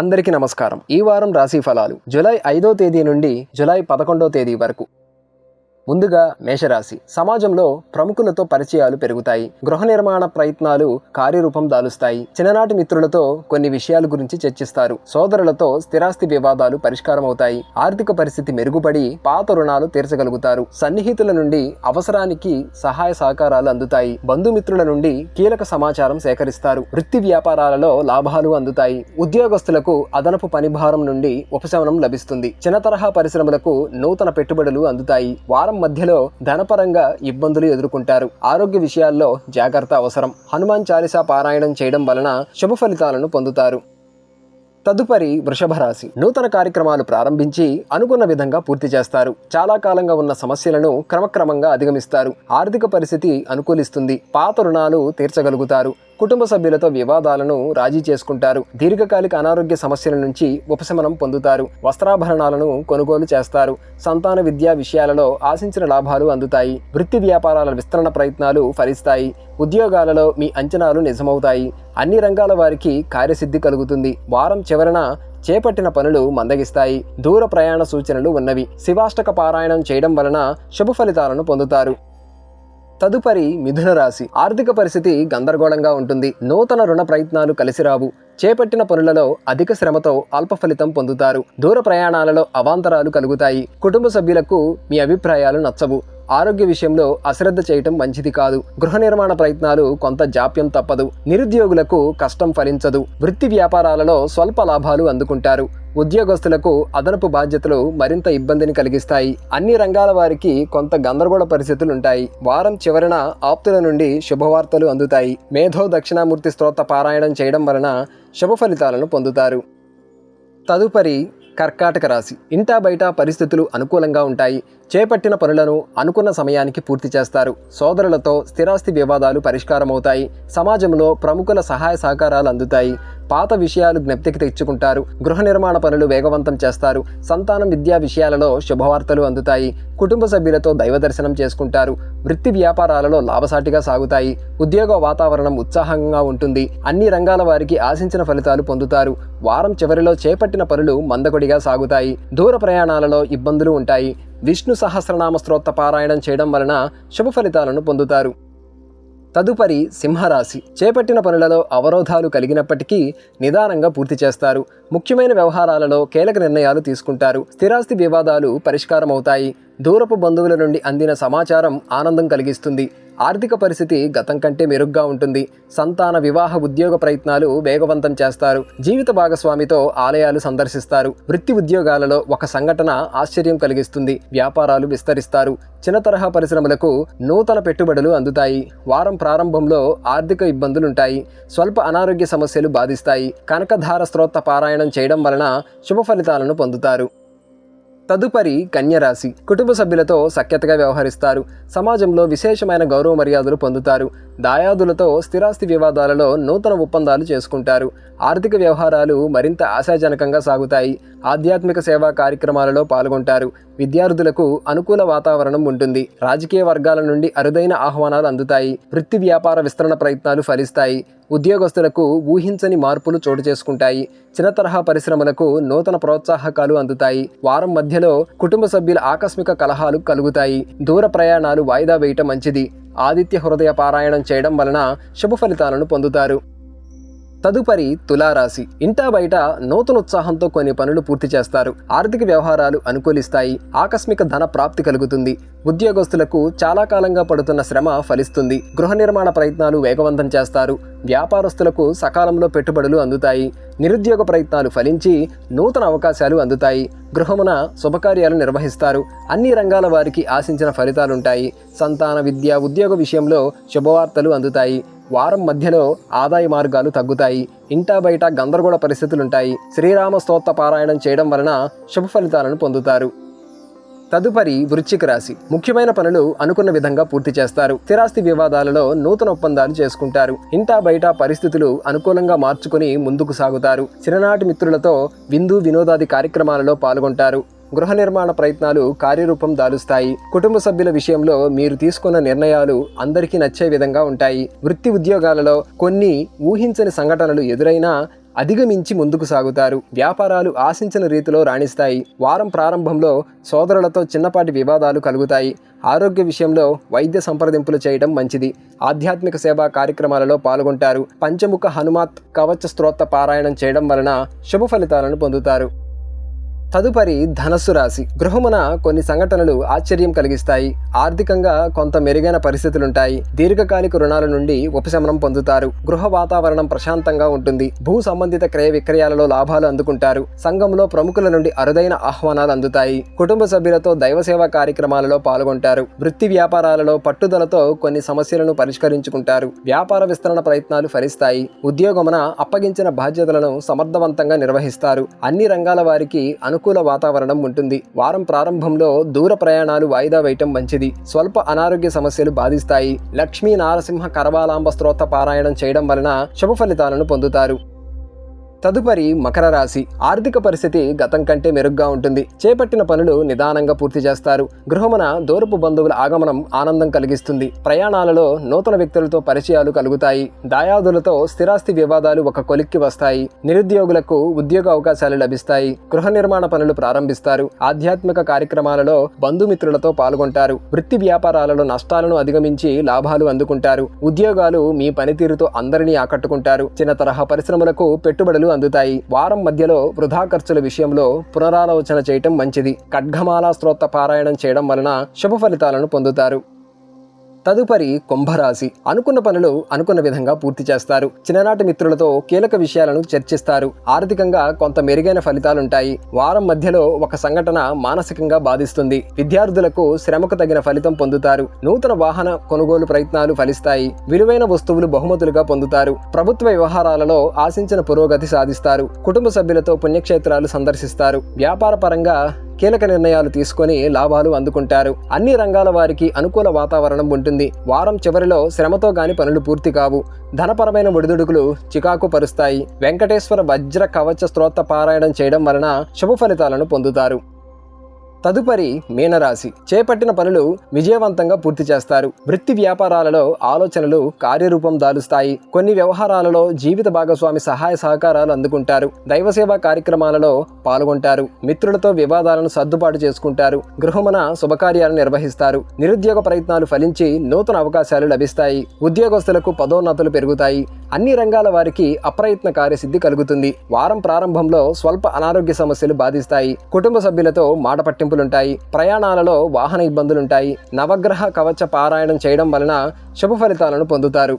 అందరికీ నమస్కారం. ఈ వారం రాశి ఫలాలు జూలై 5వ తేదీ నుండి జూలై 11వ తేదీ వరకు. ముందుగా మేషరాశి. సమాజంలో ప్రముఖులతో పరిచయాలు పెరుగుతాయి. గృహ నిర్మాణ ప్రయత్నాలు కార్యరూపం దాలుస్తాయి. చిన్ననాటి మిత్రులతో కొన్ని విషయాల గురించి చర్చిస్తారు. సోదరులతో స్థిరాస్తి వివాదాలు పరిష్కారం అవుతాయి. ఆర్థిక పరిస్థితి మెరుగుపడి పాత రుణాలు తీర్చగలుగుతారు. సన్నిహితుల నుండి అవసరానికి సహాయ సహకారాలు అందుతాయి. బంధుమిత్రుల నుండి కీలక సమాచారం సేకరిస్తారు. వృత్తి వ్యాపారాలలో లాభాలు అందుతాయి. ఉద్యోగస్తులకు అదనపు పనిభారం నుండి ఉపశమనం లభిస్తుంది. చిన్న తరహా పరిశ్రమలకు నూతన పెట్టుబడులు అందుతాయి. వారం మధ్యలో ధనపరంగా ఇబ్బందులు ఎదుర్కొంటారు. ఆరోగ్య విషయాల్లో జాగ్రత్త అవసరం. హనుమాన్ చాలీసా పారాయణం చేయడం వలన శుభ ఫలితాలను పొందుతారు. తదుపరి వృషభ రాశి. నూతన కార్యక్రమాలు ప్రారంభించి అనుకున్న విధంగా పూర్తి చేస్తారు. చాలా కాలంగా ఉన్న సమస్యలను క్రమక్రమంగా అధిగమిస్తారు. ఆర్థిక పరిస్థితి అనుకూలిస్తుంది. పాత రుణాలు తీర్చగలుగుతారు. కుటుంబ సభ్యులతో వివాదాలను రాజీ చేసుకుంటారు. దీర్ఘకాలిక అనారోగ్య సమస్యల నుంచి ఉపశమనం పొందుతారు. వస్త్రాభరణాలను కొనుగోలు చేస్తారు. సంతాన విద్యా విషయాలలో ఆశించిన లాభాలు అందుతాయి. వృత్తి వ్యాపారాల విస్తరణ ప్రయత్నాలు ఫలిస్తాయి. ఉద్యోగాలలో మీ అంచనాలు నిజమవుతాయి. అన్ని రంగాల వారికి కార్యసిద్ధి కలుగుతుంది. వారం చివరన చేపట్టిన పనులు మందగిస్తాయి. దూర ప్రయాణ సూచనలు ఉన్నవి. శివాష్టక పారాయణం చేయడం వలన శుభ ఫలితాలను పొందుతారు. తదుపరి మిథున రాశి. ఆర్థిక పరిస్థితి గందరగోళంగా ఉంటుంది. నూతన రుణ ప్రయత్నాలు కలిసిరావు. చేపట్టిన పనులలో అధిక శ్రమతో అల్ప ఫలితం పొందుతారు. దూర ప్రయాణాలలో అవాంతరాలు కలుగుతాయి. కుటుంబ సభ్యులకు మీ అభిప్రాయాలు నచ్చవు. ఆరోగ్య విషయంలో అశ్రద్ధ చేయటం మంచిది కాదు. గృహ నిర్మాణ ప్రయత్నాలు కొంత జాప్యం తప్పదు. నిరుద్యోగులకు కష్టం ఫలించదు. వృత్తి వ్యాపారాలలో స్వల్ప లాభాలు అందుకుంటారు. ఉద్యోగస్తులకు అదనపు బాధ్యతలు మరింత ఇబ్బందిని కలిగిస్తాయి. అన్ని రంగాల వారికి కొంత గందరగోళ పరిస్థితులుంటాయి. వారం చివరన ఆప్తుల నుండి శుభవార్తలు అందుతాయి. మేధో దక్షిణామూర్తి స్తోత్ర పారాయణం చేయడం వలన శుభ ఫలితాలను పొందుతారు. తదుపరి కర్కాటక రాశి. ఇంటా బయట పరిస్థితులు అనుకూలంగా ఉంటాయి. చేపట్టిన పనులను అనుకున్న సమయానికి పూర్తి చేస్తారు. సోదరులతో స్థిరాస్తి వివాదాలు పరిష్కారమవుతాయి. సమాజంలో ప్రముఖుల సహాయ సహకారాలు అందుతాయి. పాత విషయాలు జ్ఞప్తికి తెచ్చుకుంటారు. గృహ నిర్మాణ పనులు వేగవంతం చేస్తారు. సంతానం విద్యా విషయాలలో శుభవార్తలు అందుతాయి. కుటుంబ సభ్యులతో దైవ దర్శనం చేసుకుంటారు. వృత్తి వ్యాపారాలలో లాభసాటిగా సాగుతాయి. ఉద్యోగ వాతావరణం ఉత్సాహంగా ఉంటుంది. అన్ని రంగాల వారికి ఆశించిన ఫలితాలు పొందుతారు. వారం చివరిలో చేపట్టిన పనులు మందకొడిగా సాగుతాయి. దూర ప్రయాణాలలో ఇబ్బందులు ఉంటాయి. విష్ణు సహస్రనామ స్తోత్ర పారాయణం చేయడం వలన శుభ ఫలితాలను పొందుతారు. తదుపరి సింహరాశి. చేపట్టిన పనులలో అవరోధాలు కలిగినప్పటికీ నిదానంగా పూర్తి చేస్తారు. ముఖ్యమైన వ్యవహారాలలో కీలక నిర్ణయాలు తీసుకుంటారు. స్థిరాస్తి వివాదాలు పరిష్కారమవుతాయి. దూరపు బంధువుల నుండి అందిన సమాచారం ఆనందం కలిగిస్తుంది. ఆర్థిక పరిస్థితి గతం కంటే మెరుగ్గా ఉంటుంది. సంతాన వివాహ ఉద్యోగ ప్రయత్నాలు వేగవంతం చేస్తారు. జీవిత భాగస్వామితో ఆలయాలు సందర్శిస్తారు. వృత్తి ఉద్యోగాలలో ఒక సంఘటన ఆశ్చర్యం కలిగిస్తుంది. వ్యాపారాలు విస్తరిస్తారు. చిన్న తరహా పరిశ్రమలకు నూతన పెట్టుబడులు అందుతాయి. వారం ప్రారంభంలో ఆర్థిక ఇబ్బందులుంటాయి. స్వల్ప అనారోగ్య సమస్యలు బాధిస్తాయి. కనకధార స్తోత్ర పారాయణం చేయడం వలన శుభ ఫలితాలను పొందుతారు. తదుపరి కన్యరాశి. కుటుంబ సభ్యులతో సఖ్యతగా వ్యవహరిస్తారు. సమాజంలో విశేషమైన గౌరవ మర్యాదలు పొందుతారు. దాయాదులతో స్థిరాస్తి వివాదాలలో నూతన ఒప్పందాలు చేసుకుంటారు. ఆర్థిక వ్యవహారాలు మరింత ఆశాజనకంగా సాగుతాయి. ఆధ్యాత్మిక సేవా కార్యక్రమాలలో పాల్గొంటారు. విద్యార్థులకు అనుకూల వాతావరణం ఉంటుంది. రాజకీయ వర్గాల నుండి అరుదైన ఆహ్వానాలు అందుతాయి. వృత్తి వ్యాపార విస్తరణ ప్రయత్నాలు ఫలిస్తాయి. ఉద్యోగస్తులకు ఊహించని మార్పులు చోటు చేసుకుంటాయి. చిన్న తరహా పరిశ్రమలకు నూతన ప్రోత్సాహకాలు అందుతాయి. వారం మధ్యలో కుటుంబ సభ్యుల ఆకస్మిక కలహాలు కలుగుతాయి. దూర ప్రయాణాలు వాయిదా వేయటం మంచిది. ఆదిత్య హృదయ పారాయణం చేయడం వలన శుభ ఫలితాలను పొందుతారు. తదుపరి తులారాశి. ఇంటా బయట నూతన ఉత్సాహంతో కొన్ని పనులు పూర్తి చేస్తారు. ఆర్థిక వ్యవహారాలు అనుకూలిస్తాయి. ఆకస్మిక ధన ప్రాప్తి కలుగుతుంది. ఉద్యోగస్తులకు చాలా కాలంగా పడుతున్న శ్రమ ఫలిస్తుంది. గృహ నిర్మాణ ప్రయత్నాలు వేగవంతం చేస్తారు. వ్యాపారస్తులకు సకాలంలో పెట్టుబడులు అందుతాయి. నిరుద్యోగ ప్రయత్నాలు ఫలించి నూతన అవకాశాలు అందుతాయి. గృహమున శుభకార్యాలు నిర్వహిస్తారు. అన్ని రంగాల వారికి ఆశించిన ఫలితాలుంటాయి. సంతాన విద్య ఉద్యోగ విషయంలో శుభవార్తలు అందుతాయి. వారం మధ్యలో ఆదాయ మార్గాలు తగ్గుతాయి. ఇంటా బయట గందరగోళ పరిస్థితులుంటాయి. శ్రీరామ స్తోత్ర పారాయణం చేయడం వలన శుభ ఫలితాలను పొందుతారు. తదుపరి వృశ్చిక రాశి. ముఖ్యమైన పనులు అనుకున్న విధంగా పూర్తి చేస్తారు. స్థిరాస్తి వివాదాలలో నూతన ఒప్పందాలు చేసుకుంటారు. ఇంటా బయట పరిస్థితులు అనుకూలంగా మార్చుకుని ముందుకు సాగుతారు. చిన్ననాటి మిత్రులతో విందు వినోదాది కార్యక్రమాలలో పాల్గొంటారు. గృహ నిర్మాణ ప్రయత్నాలు కార్యరూపం దాలుస్తాయి. కుటుంబ సభ్యుల విషయంలో మీరు తీసుకున్న నిర్ణయాలు అందరికీ నచ్చే విధంగా ఉంటాయి. వృత్తి ఉద్యోగాలలో కొన్ని ఊహించని సంఘటనలు ఎదురైనా అధిగమించి ముందుకు సాగుతారు. వ్యాపారాలు ఆశించిన రీతిలో రాణిస్తాయి. వారం ప్రారంభంలో సోదరులతో చిన్నపాటి వివాదాలు కలుగుతాయి. ఆరోగ్య విషయంలో వైద్య సంప్రదింపులు చేయడం మంచిది. ఆధ్యాత్మిక సేవా కార్యక్రమాలలో పాల్గొంటారు. పంచముఖ హనుమాత్ కవచ స్తోత్ర పారాయణం చేయడం వలన శుభ ఫలితాలను పొందుతారు. తదుపరి ధనస్సు రాశి. గృహమున కొన్ని సంఘటనలు ఆశ్చర్యం కలిగిస్తాయి. ఆర్థికంగా కొంత మెరుగైన పరిస్థితులుంటాయి. దీర్ఘకాలిక రుణాల నుండి ఉపశమనం పొందుతారు. గృహ వాతావరణం ప్రశాంతంగా ఉంటుంది. భూ సంబంధిత క్రయ విక్రయాలలో లాభాలు అందుకుంటారు. సంఘంలో ప్రముఖుల నుండి అరుదైన ఆహ్వానాలు అందుతాయి. కుటుంబ సభ్యులతో దైవసేవా కార్యక్రమాలలో పాల్గొంటారు. వృత్తి వ్యాపారాలలో పట్టుదలతో కొన్ని సమస్యలను పరిష్కరించుకుంటారు. వ్యాపార విస్తరణ ప్రయత్నాలు ఫలిస్తాయి. ఉద్యోగమున అప్పగించిన బాధ్యతలను సమర్థవంతంగా నిర్వహిస్తారు. అన్ని రంగాల వారికి అనుకూల వాతావరణం ఉంటుంది. వారం ప్రారంభంలో దూర ప్రయాణాలు వాయిదా వేయటం మంచిది. స్వల్ప అనారోగ్య సమస్యలు బాధిస్తాయి. లక్ష్మీ నారసింహ కరవాలాంబ స్తోత్ర పారాయణం చేయడం వలన శుభ ఫలితాలను పొందుతారు. తదుపరి మకర రాశి. ఆర్థిక పరిస్థితి గతం కంటే మెరుగ్గా ఉంటుంది. చేపట్టిన పనులు నిదానంగా పూర్తి చేస్తారు. గృహమున దూరపు బంధువుల ఆగమనం ఆనందం కలిగిస్తుంది. ప్రయాణాలలో నూతన వ్యక్తులతో పరిచయాలు కలుగుతాయి. దాయాదులతో స్థిరాస్తి వివాదాలు ఒక కొలిక్కి వస్తాయి. నిరుద్యోగులకు ఉద్యోగ అవకాశాలు లభిస్తాయి. గృహ నిర్మాణ పనులు ప్రారంభిస్తారు. ఆధ్యాత్మిక కార్యక్రమాలలో బంధుమిత్రులతో పాల్గొంటారు. వృత్తి వ్యాపారాలలో నష్టాలను అధిగమించి లాభాలు అందుకుంటారు. ఉద్యోగాలు మీ పనితీరుతో అందరినీ ఆకట్టుకుంటారు. చిన్న తరహా పరిశ్రమలకు పెట్టుబడులు అందుతాయి. వారం మధ్యలో వృధా ఖర్చుల విషయంలో పునరాలోచన చేయటం మంచిది. ఖడ్గమాలా స్తోత్ర పారాయణం చేయడం వలన శుభ ఫలితాలను పొందుతారు. తదుపరి కుంభరాశి. అనుకున్న పనులు అనుకున్న విధంగా పూర్తి చేస్తారు. చిన్ననాటి మిత్రులతో కీలక విషయాలను చర్చిస్తారు. ఆర్థికంగా కొంత మెరుగైన ఫలితాలుంటాయి. వారం మధ్యలో ఒక సంఘటన మానసికంగా బాధిస్తుంది. విద్యార్థులకు శ్రమకు తగిన ఫలితం పొందుతారు. నూతన వాహన కొనుగోలు ప్రయత్నాలు ఫలిస్తాయి. విలువైన వస్తువులు బహుమతులుగా పొందుతారు. ప్రభుత్వ వ్యవహారాలలో ఆశించిన పురోగతి సాధిస్తారు. కుటుంబ సభ్యులతో పుణ్యక్షేత్రాలు సందర్శిస్తారు. వ్యాపార పరంగా కీలక నిర్ణయాలు తీసుకొని లాభాలు అందుకుంటారు. అన్ని రంగాల వారికి అనుకూల వాతావరణం ఉంటుంది. వారం చివరిలో శ్రమతో గాని పనులు పూర్తి కావు. ధనపరమైన ఒడిదుడుకులు చికాకు పరుస్తాయి. వెంకటేశ్వర వజ్ర కవచ స్తోత్ర పారాయణం చేయడం వలన శుభ ఫలితాలను పొందుతారు. తదుపరి మీనరాశి. చేపట్టిన పనులు విజయవంతంగా పూర్తి చేస్తారు. వృత్తి వ్యాపారాలలో ఆలోచనలు కార్యరూపం దాలుస్తాయి. కొన్ని వ్యవహారాలలో జీవిత భాగస్వామి సహాయ సహకారాలు అందుకుంటారు. దైవసేవా కార్యక్రమాలలో పాల్గొంటారు. మిత్రులతో వివాదాలను సర్దుబాటు చేసుకుంటారు. గృహమున శుభకార్యాలను నిర్వహిస్తారు. నిరుద్యోగ ప్రయత్నాలు ఫలించి నూతన అవకాశాలు లభిస్తాయి. ఉద్యోగస్తులకు పదోన్నతులు పెరుగుతాయి. అన్ని రంగాల వారికి అప్రయత్న కార్యసిద్ధి కలుగుతుంది. వారం ప్రారంభంలో స్వల్ప అనారోగ్య సమస్యలు బాధిస్తాయి. కుటుంబ సభ్యులతో మాట పట్టింపులుంటాయి. ప్రయాణాలలో వాహన ఇబ్బందులుంటాయి. నవగ్రహ కవచ పారాయణం చేయడం వలన శుభ ఫలితాలను పొందుతారు.